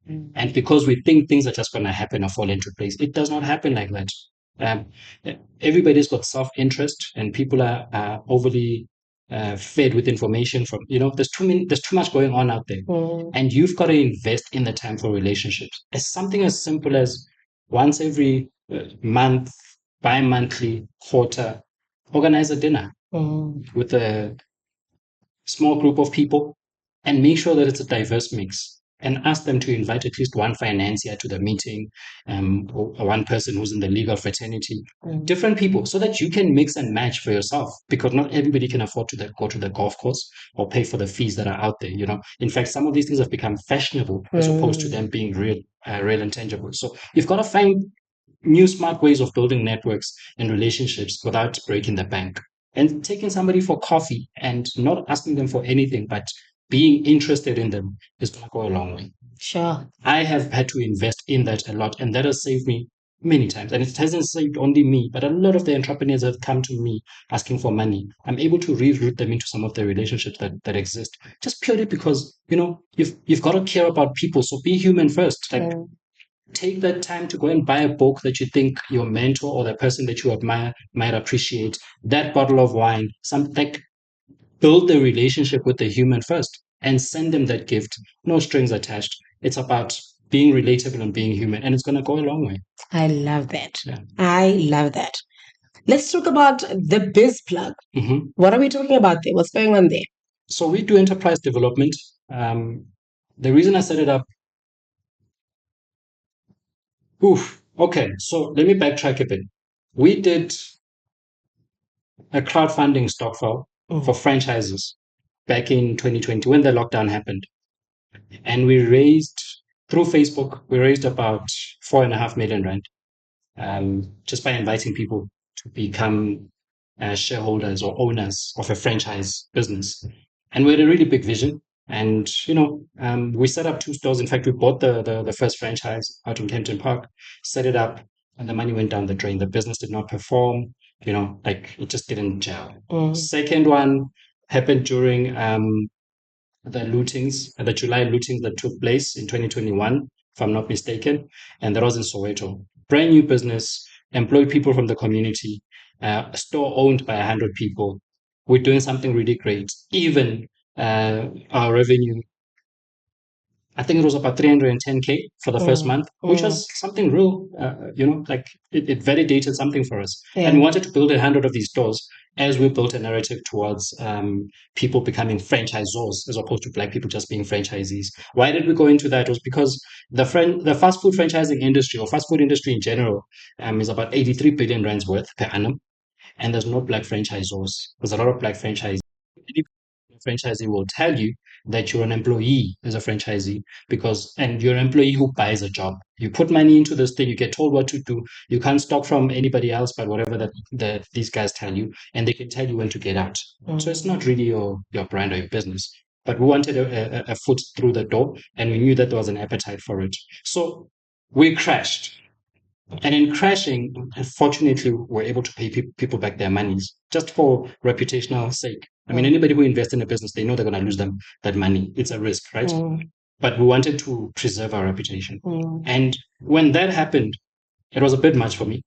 And because we think things are just going to happen or fall into place, it does not happen like that. Um, Everybody's got self-interest, and people are overly fed with information from, there's too much going on out there. And you've got to invest in the time for relationships. It's something as simple as once every month, bi-monthly, quarter, organize a dinner with a small group of people and make sure that it's a diverse mix, and ask them to invite at least one financier to the meeting, or one person who's in the legal fraternity, different people, so that you can mix and match for yourself, because not everybody can afford to go to the golf course or pay for the fees that are out there. In fact, some of these things have become fashionable as opposed to them being real and tangible. So you've got to find new smart ways of building networks and relationships without breaking the bank. And taking somebody for coffee and not asking them for anything, but being interested in them is going to go a long way. Sure. I have had to invest in that a lot, and that has saved me many times. And it hasn't saved only me, but a lot of the entrepreneurs have come to me asking for money. I'm able to reroute them into some of the relationships that exist, just purely because, you've got to care about people. So be human first. Like, take that time to go and buy a book that you think your mentor or the person that you admire might appreciate. That bottle of wine, build the relationship with the human first and send them that gift. No strings attached. It's about being relatable and being human, and it's going to go a long way. I love that. Yeah. I love that. Let's talk about the biz plug. What are we talking about there? What's going on there? So we do enterprise development. The reason I set it up. Okay, so let me backtrack a bit. We did a crowdfunding stokvel for franchises back in 2020 when the lockdown happened. And we raised, through Facebook, about 4.5 million rand, just by inviting people to become shareholders or owners of a franchise business. And we had a really big vision. And, we set up 2 stores. In fact, we bought the first franchise out in Kempton Park, set it up, and the money went down the drain. The business did not perform, it just didn't gel. Second one happened during the July lootings that took place in 2021, if I'm not mistaken, and that was in Soweto. Brand new business, employed people from the community, a store owned by 100 people. We're doing something really great. Even our revenue, I think it was about 310K for the first month, which was something real, it validated something for us. Yeah. And we wanted to build 100 of these stores as we built a narrative towards people becoming franchisors as opposed to Black people just being franchisees. Why did we go into that? It was because the fast food franchising industry, or fast food industry in general, is about 83 billion rands worth per annum. And there's no Black franchisors. There's a lot of Black franchisees. Franchisee will tell you that you're an employee as a franchisee, and you're an employee who buys a job. You put money into this thing, you get told what to do. You can't stock from anybody else but whatever that these guys tell you, and they can tell you when to get out. So it's not really your brand or your business. But we wanted a foot through the door, and we knew that there was an appetite for it. So we crashed. And in crashing, unfortunately, we're able to pay people back their monies just for reputational sake. I mean, anybody who invests in a business, they know they're going to lose that money. It's a risk, right? But we wanted to preserve our reputation. And when that happened, it was a bit much for me.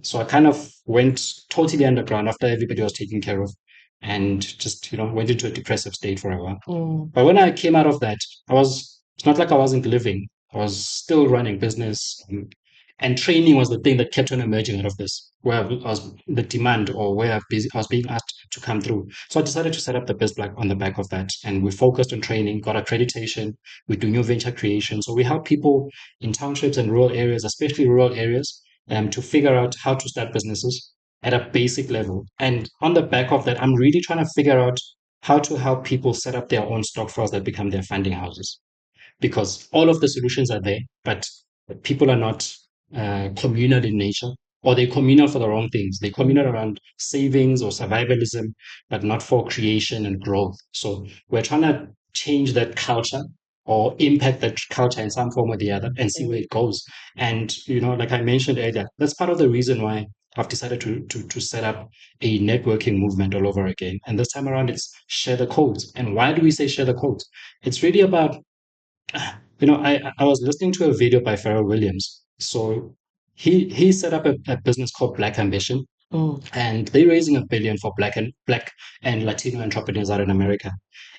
So I kind of went totally underground after everybody was taken care of, and just, went into a depressive state for a while. But when I came out of that, it's not like I wasn't living. I was still running business. And training was the thing that kept on emerging out of this, where I was the demand or where I was being asked to come through. So I decided to set up the Biz Black on the back of that. And we focused on training, got accreditation. We do new venture creation. So we help people in townships and rural areas, especially rural areas, to figure out how to start businesses at a basic level. And on the back of that, I'm really trying to figure out how to help people set up their own stock files that become their funding houses, because all of the solutions are there, but people are not communal in nature, or they're communal for the wrong things. They're communal around savings or survivalism, but not for creation and growth. So we're trying to change that culture or impact that culture in some form or the other and see where it goes. And, like I mentioned earlier, that's part of the reason why I've decided to set up a networking movement all over again. And this time around, it's share the codes. And why do we say share the codes? It's really about, I was listening to a video by Pharrell Williams. So he set up a business called Black Ambition, and they're raising $1 billion for black and Latino entrepreneurs out in America.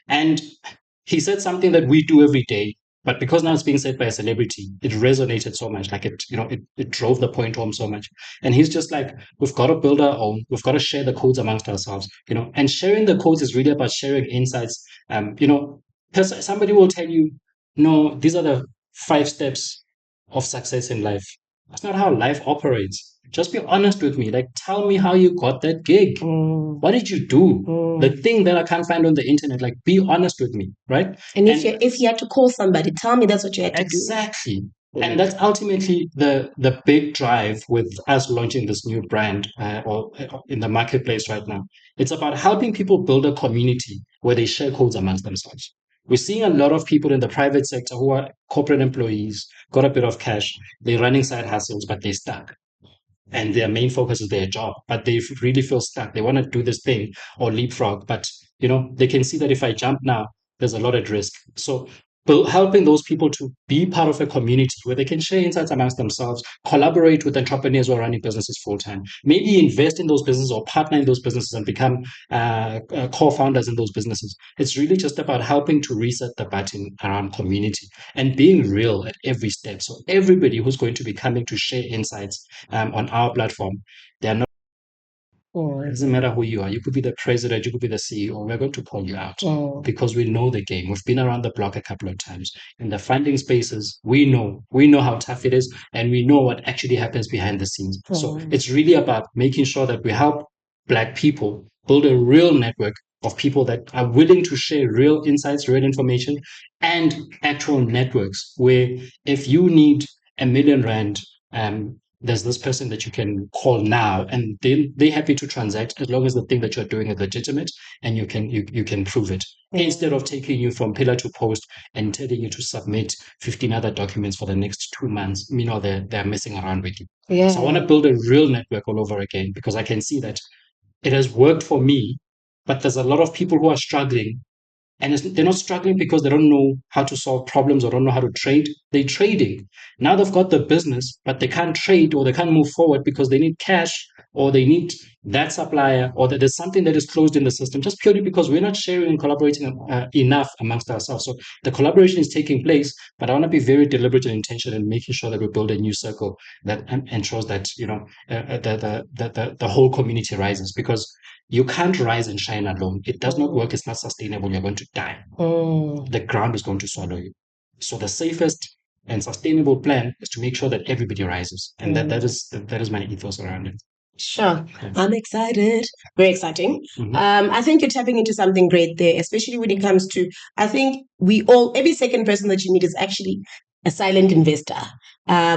And he said something that we do every day, but because now it's being said by a celebrity, it resonated so much. Like it drove the point home so much. And he's just like, we've got to build our own. We've got to share the codes amongst ourselves. And sharing the codes is really about sharing insights. Because somebody will tell you, no, these are the 5 steps of success in life. That's not how life operates. Just be honest with me. Like, tell me how you got that gig. What did you do? The thing that I can't find on the internet. Like, be honest with me, right? And if you had to call somebody, tell me that's what you had to do. Exactly. And that's ultimately the big drive with us launching this new brand or in the marketplace right now. It's about helping people build a community where they share codes amongst themselves. We're seeing a lot of people in the private sector who are corporate employees, got a bit of cash, they're running side hustles, but they're stuck. And their main focus is their job, but they really feel stuck. They want to do this thing or leapfrog, but they can see that if I jump now, there's a lot at risk. So helping those people to be part of a community where they can share insights amongst themselves, collaborate with entrepreneurs who are running businesses full time, maybe invest in those businesses or partner in those businesses and become co-founders in those businesses. It's really just about helping to reset the button around community and being real at every step. So everybody who's going to be coming to share insights on our platform, they are not. It doesn't matter who you are. You could be the president, you could be the CEO. We're going to call you out because we know the game. We've been around the block a couple of times. In the funding spaces, we know how tough it is, and we know what actually happens behind the scenes. So it's really about making sure that we help Black people build a real network of people that are willing to share real insights, real information, and actual networks where if you need R1 million, there's this person that you can call now, and they're happy to transact as long as the thing that you're doing is legitimate and you can prove it. Instead of taking you from pillar to post and telling you to submit 15 other documents for the next 2 months, they're messing around with you. So I want to build a real network all over again, because I can see that it has worked for me, but there's a lot of people who are struggling. And they're not struggling because they don't know how to solve problems or don't know how to trade. They're trading. Now they've got the business, but they can't trade or they can't move forward because they need cash or they need that supplier, or that there's something that is closed in the system, just purely because we're not sharing and collaborating enough amongst ourselves. So the collaboration is taking place, but I want to be very deliberate and intentional in making sure that we build a new circle that ensures that the whole community rises, because you can't rise and shine alone. It does not work. It's not sustainable. You're going to die. The ground is going to swallow you. So the safest and sustainable plan is to make sure that everybody rises, and that is my ethos around it. Sure. Yeah. I'm excited. Very exciting. I think you're tapping into something great there, especially when it comes to, I think every second person that you meet is actually a silent investor.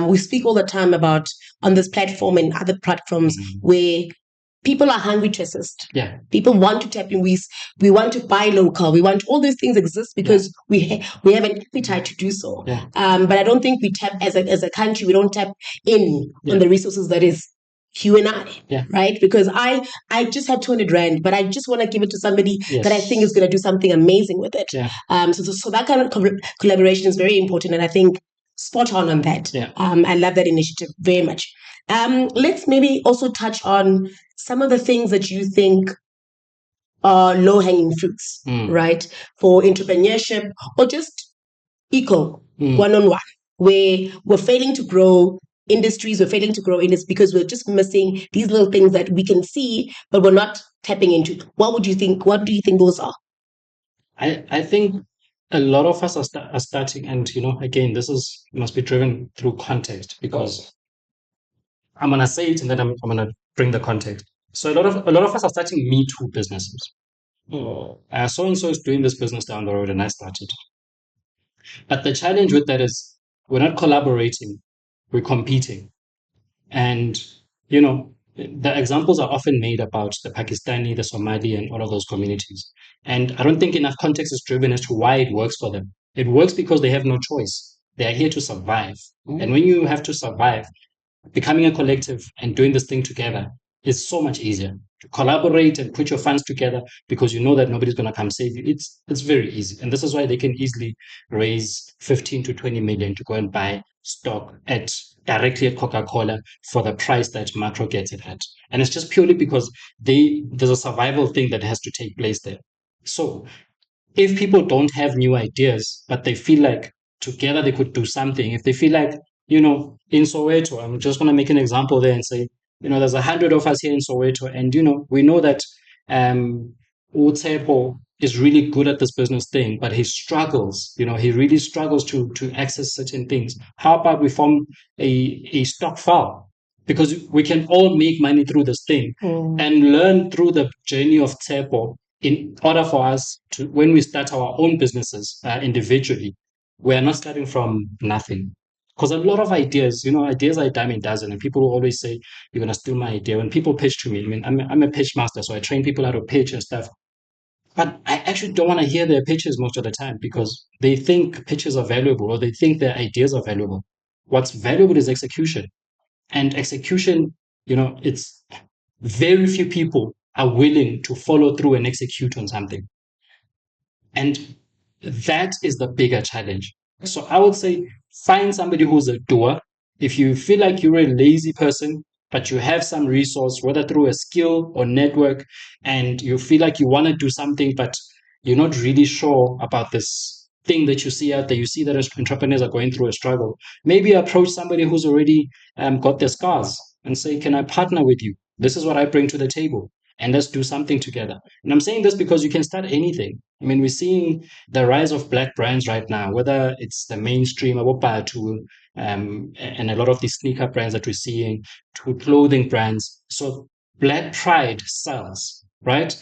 We speak all the time about on this platform and other platforms where people are hungry to assist. Yeah. People want to tap in. We want to buy local. We want all these things exist because we have an appetite to do so. Yeah. But I don't think we tap as a country. We don't tap in on the resources that is you and I, right? Because I just have 200 Rand, but I just want to give it to somebody that I think is going to do something amazing with it. Yeah. So that kind of collaboration is very important, and I think spot on that. Yeah. I love that initiative very much. Let's maybe also touch on some of the things that you think are low-hanging fruits, right? For entrepreneurship or just one-on-one, where we're failing to grow industries, we're failing to grow in is because we're just missing these little things that we can see, but we're not tapping into. What would you think? What do you think those are? I think a lot of us are starting, and again, this is must be driven through context, because I'm gonna say it and then I'm gonna bring the context. So a lot of us are starting Me Too businesses. So and so is doing this business down the road, and I started. But the challenge with that is we're not collaborating, we're competing. And, the examples are often made about the Pakistani, the Somali, and all of those communities. And I don't think enough context is driven as to why it works for them. It works because they have no choice. They are here to survive. And when you have to survive, becoming a collective and doing this thing together is so much easier. To collaborate and put your funds together because you know that nobody's going to come save you. It's very easy, and this is why they can easily raise 15 to 20 million to go and buy stock at directly at Coca-Cola for the price that Macro gets it at, and it's just purely because there's a survival thing that has to take place there. So if people don't have new ideas, but they feel like together they could do something, if they feel like, in Soweto, I'm just going to make an example there and say, there's 100 of us here in Soweto, and, we know that Utsepo is really good at this business thing, but he struggles, he really struggles to access certain things. How about we form a stock file? Because we can all make money through this thing and learn through the journey of Tsepo in order for us to, when we start our own businesses individually, we are not starting from nothing. Because a lot of ideas, ideas are a dime a dozen, and people will always say, "You're gonna steal my idea." When people pitch to me, I mean, I'm a pitch master, so I train people how to pitch and stuff. But I actually don't want to hear their pitches most of the time because they think pitches are valuable or they think their ideas are valuable. What's valuable is execution, and execution, it's very few people are willing to follow through and execute on something. And that is the bigger challenge. So I would say find somebody who's a doer. If you feel like you're a lazy person, but you have some resource, whether through a skill or network, and you feel like you want to do something, but you're not really sure about this thing that you see out there, you see that entrepreneurs are going through a struggle, maybe approach somebody who's already got their scars and say, can I partner with you? This is what I bring to the table, and let's do something together. And I'm saying this because you can start anything. I mean, we're seeing the rise of black brands right now, whether it's the mainstream, and a lot of these sneaker brands that we're seeing, to clothing brands. So black pride sells, right?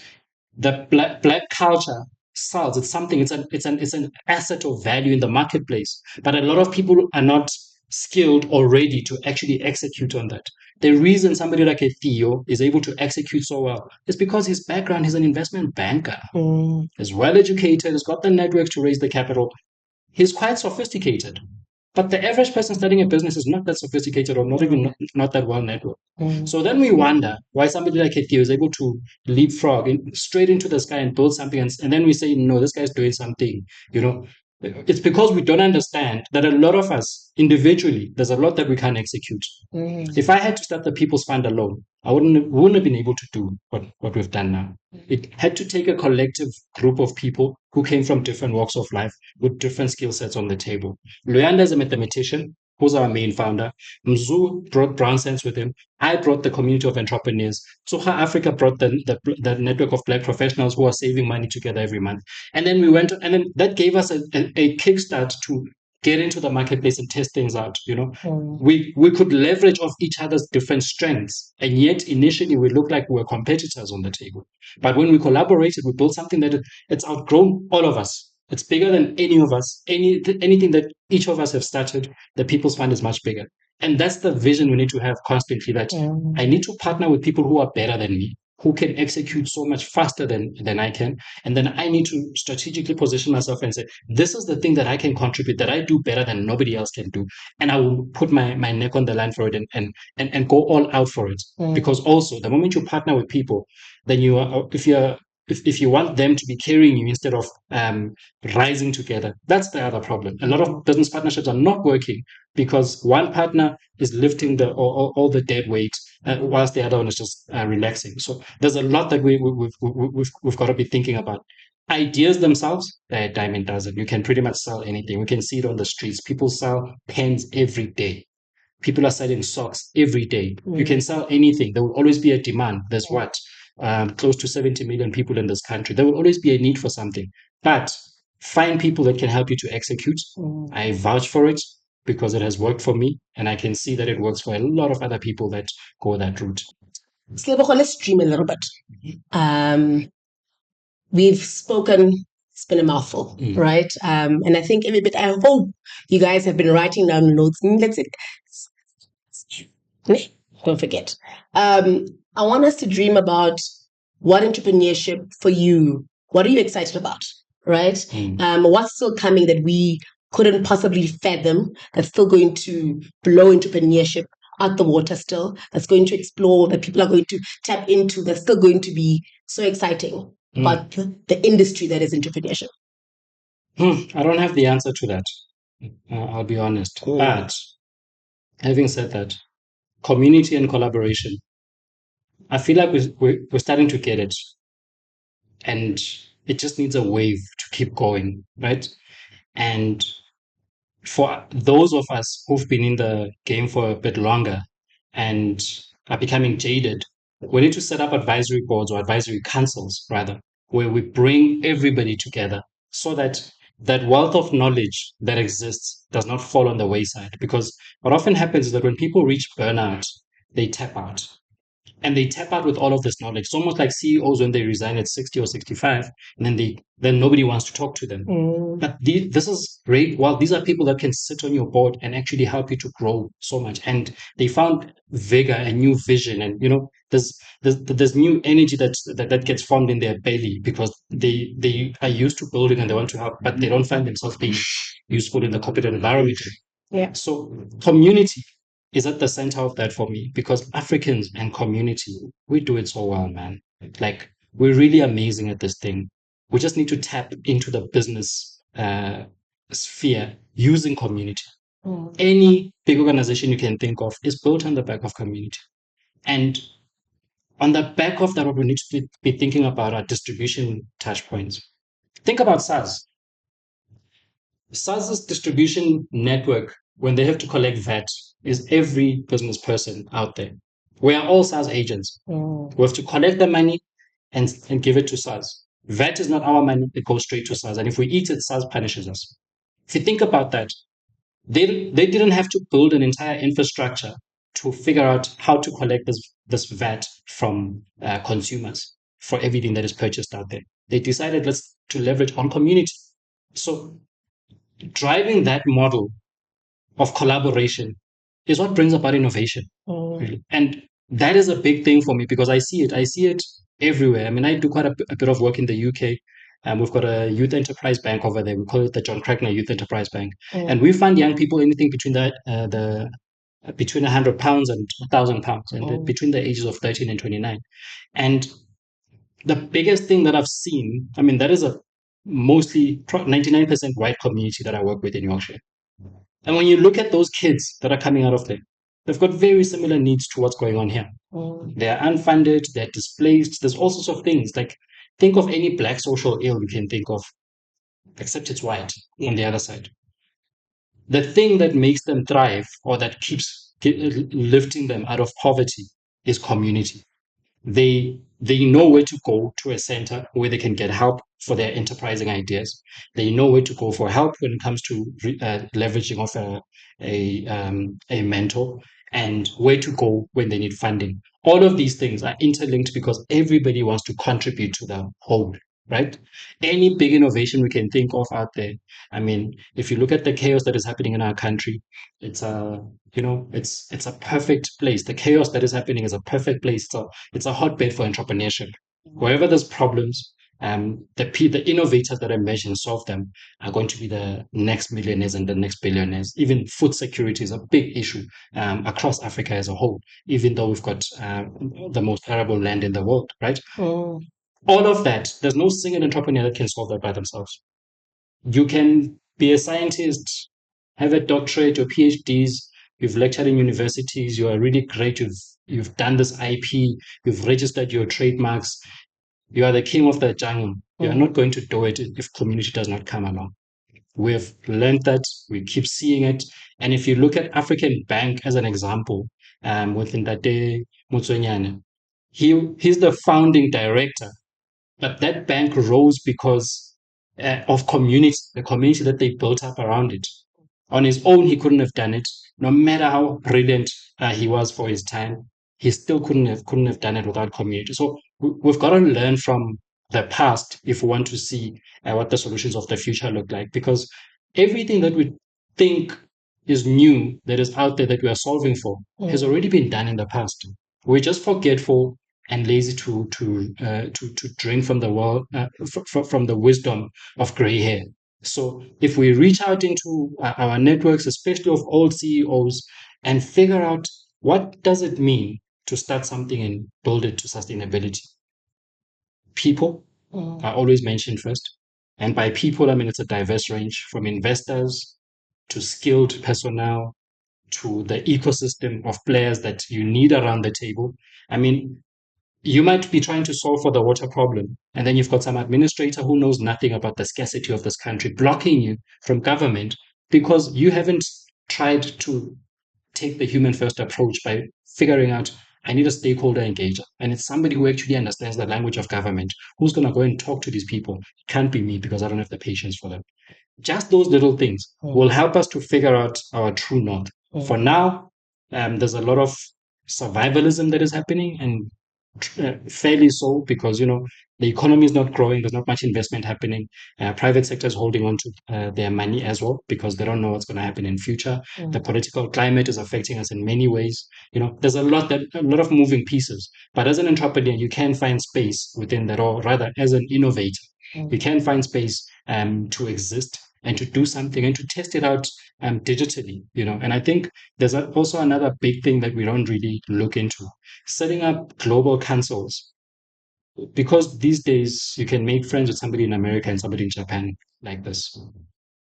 The black culture sells. It's something. It's an asset of value in the marketplace. But a lot of people are not skilled or ready to actually execute on that. The reason somebody like a Theo is able to execute so well is because his background, he's an investment banker. He's well educated, he's got the network to raise the capital. He's quite sophisticated. But the average person starting a business is not that sophisticated or not even not that well networked. So then we wonder why somebody like Theo is able to leapfrog straight into the sky and build something, and then we say, no, this guy's doing something. It's because we don't understand that a lot of us individually, there's a lot that we can't execute. If I had to start the People's Fund alone, I wouldn't have been able to do what we've done now. It had to take a collective group of people who came from different walks of life with different skill sets on the table. Luyanda is a mathematician, who's our main founder. Mzu brought Brown Sense with him. I brought the community of entrepreneurs. Tsuha Africa brought the network of black professionals who are saving money together every month. And then and then that gave us a kickstart to get into the marketplace and test things out. We could leverage off each other's different strengths, and yet initially we looked like we were competitors on the table. But when we collaborated, we built something that it's outgrown all of us. It's bigger than any of us. Anything that each of us have started, the People's Fund is much bigger. And that's the vision we need to have constantly, that I need to partner with people who are better than me, who can execute so much faster than I can. And then I need to strategically position myself and say, this is the thing that I can contribute, that I do better than nobody else can do. And I will put my neck on the line for it and go all out for it. Because also, the moment you partner with people, then if you want them to be carrying you instead of rising together, that's the other problem. A lot of business partnerships are not working because one partner is lifting all the dead weight whilst the other one is just relaxing. So there's a lot that we've got to be thinking about. Ideas themselves, they're a dime a dozen. You can pretty much sell anything. We can see it on the streets. People sell pens every day. People are selling socks every day. You can sell anything. There will always be a demand. There's what? Close to 70 million people in this country. There will always be a need for something. But find people that can help you to execute. I vouch for it because it has worked for me. And I can see that it works for a lot of other people that go that route. Selebogo, let's dream a little bit. We've spoken, it's been a mouthful, right? And I think every bit, I hope you guys have been writing down notes. Don't forget. I want us to dream about what entrepreneurship for you, what are you excited about, right? What's still coming that we couldn't possibly fathom, that's still going to blow entrepreneurship out the water still, that's going to explore, that people are going to tap into, that's still going to be so exciting about the industry that is entrepreneurship? I don't have the answer to that. I'll be honest. But having said that, community and collaboration, I feel like we're starting to get it. And it just needs a wave to keep going, right? And for those of us who've been in the game for a bit longer and are becoming jaded, we need to set up advisory boards or advisory councils, rather, where we bring everybody together so that that wealth of knowledge that exists does not fall on the wayside. Because what often happens is that when people reach burnout, they tap out. And they tap out with all of this knowledge. It's almost like CEOs when they resign at 60 or 65, and then nobody wants to talk to them. But this is great. Well, these are people that can sit on your board and actually help you to grow so much. And they found vigor and new vision, and there's new energy that gets formed in their belly because they are used to building and they want to help, but they don't find themselves being useful in the corporate environment. Yeah. So community is at the center of that for me because Africans and community, we do it so well, man. Like, we're really amazing at this thing. We just need to tap into the business sphere using community. Any big organization you can think of is built on the back of community. And on the back of that, what we need to be thinking about are distribution touch points. Think about SaaS. SaaS's distribution network, when they have to collect VAT, is every business person out there. We are all SaaS agents. We have to collect the money and give it to SaaS. VAT is not our money, it goes straight to SaaS. And if we eat it, SaaS punishes us. If you think about that, they didn't have to build an entire infrastructure to figure out how to collect this VAT from consumers for everything that is purchased out there. They decided to leverage on community. So driving that model of collaboration is what brings about innovation, really. And that is a big thing for me because I see it everywhere. I mean, I do quite a bit of work in the UK. And we've got a youth enterprise bank over there. We call it the John Crackner Youth Enterprise Bank. And we fund young people anything between between £100 and £1,000, and between the ages of 13 and 29. And the biggest thing that I've seen, I mean, that is a mostly 99% white community that I work with in Yorkshire. And when you look at those kids that are coming out of there, they've got very similar needs to what's going on here. They're unfunded, they're displaced, there's all sorts of things. Like, think of any black social ill you can think of, except it's white on the other side. The thing that makes them thrive or that keeps lifting them out of poverty is community. They know where to go to a center where they can get help for their enterprising ideas. They know where to go for help when it comes to leveraging of a mentor, and where to go when they need funding. All of these things are interlinked because everybody wants to contribute to the whole, right? Any big innovation we can think of out there. I mean, if you look at the chaos that is happening in our country, it's it's a perfect place. The chaos that is happening is a perfect place. So it's a hotbed for entrepreneurship. Wherever there's problems, the innovators that emerge and solve them are going to be the next millionaires and the next billionaires. Even food security is a big issue across Africa as a whole, even though we've got the most arable land in the world, right? All of that, there's no single entrepreneur that can solve that by themselves. You can be a scientist, have a doctorate or PhDs, you've lectured in universities, you are really great, you've done this IP, you've registered your trademarks, you are the king of the jungle. You are not going to do it if community does not come along. We've learned that, we keep seeing it. And if you look at African Bank as an example, within Tate Motswenyane, he's the founding director, but that bank rose because of community, the community that they built up around it. On his own, he couldn't have done it. No matter how brilliant he was for his time, he still couldn't have done it without community. So we've got to learn from the past if we want to see what the solutions of the future look like. Because everything that we think is new, that is out there, that we are solving for, has already been done in the past. We're just forgetful and lazy to drink from the world, from the wisdom of gray hair. So if we reach out into our networks, especially of old CEOs, and figure out what does it mean to start something and build it to sustainability. People are always mentioned first. And by people, I mean it's a diverse range from investors to skilled personnel to the ecosystem of players that you need around the table. I mean, you might be trying to solve for the water problem, and then you've got some administrator who knows nothing about the scarcity of this country blocking you from government because you haven't tried to take the human first approach by figuring out I need a stakeholder engager. And it's somebody who actually understands the language of government who's going to go and talk to these people. It can't be me because I don't have the patience for them. Just those little things will help us to figure out our true north. For now, there's a lot of survivalism that is happening, and fairly so because the economy is not growing. There's not much investment happening. Private sector is holding on to their money as well because they don't know what's going to happen in future. The political climate is affecting us in many ways. There's a lot of moving pieces. But as an entrepreneur, you can find space within that, or rather, as an innovator, you can find space to exist and to do something and to test it out digitally. And I think there's also another big thing that we don't really look into: setting up global councils, because these days you can make friends with somebody in America and somebody in Japan like this.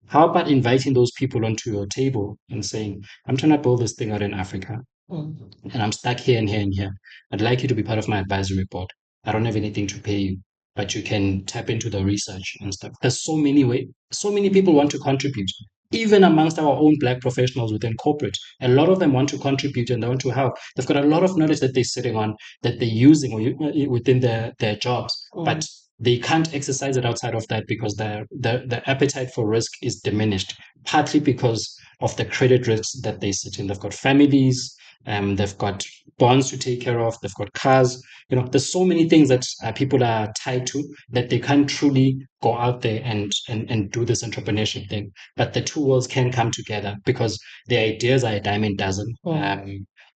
How about inviting those people onto your table and saying, I'm trying to build this thing out in Africa and I'm stuck here and here and here. I'd like you to be part of my advisory board. I don't have anything to pay you, but you can tap into the research and stuff. There's so many ways, so many people want to contribute. Even amongst our own Black professionals within corporate, a lot of them want to contribute and they want to help. They've got a lot of knowledge that they're sitting on, that they're using within their jobs, but they can't exercise it outside of that because the appetite for risk is diminished, partly because of the credit risks that they sit in. They've got families, they've got bonds to take care of, they've got cars. There's so many things that people are tied to that they can't truly go out there and do this entrepreneurship thing. But the two worlds can come together because the ideas are a dime a dozen.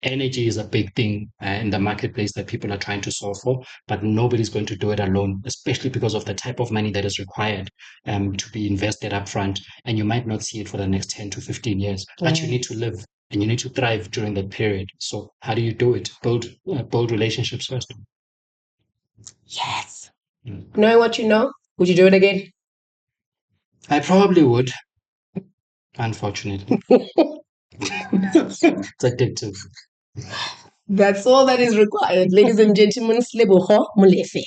Energy is a big thing in the marketplace that people are trying to solve for, but nobody's going to do it alone, especially because of the type of money that is required to be invested upfront. And you might not see it for the next 10 to 15 years, but you need to live and you need to thrive during that period. So how do you do it? Build relationships first. Yes. Knowing what you know, would you do it again? I probably would, unfortunately. It's addictive. That's all that is required. Ladies and gentlemen, Selebogo Molefe.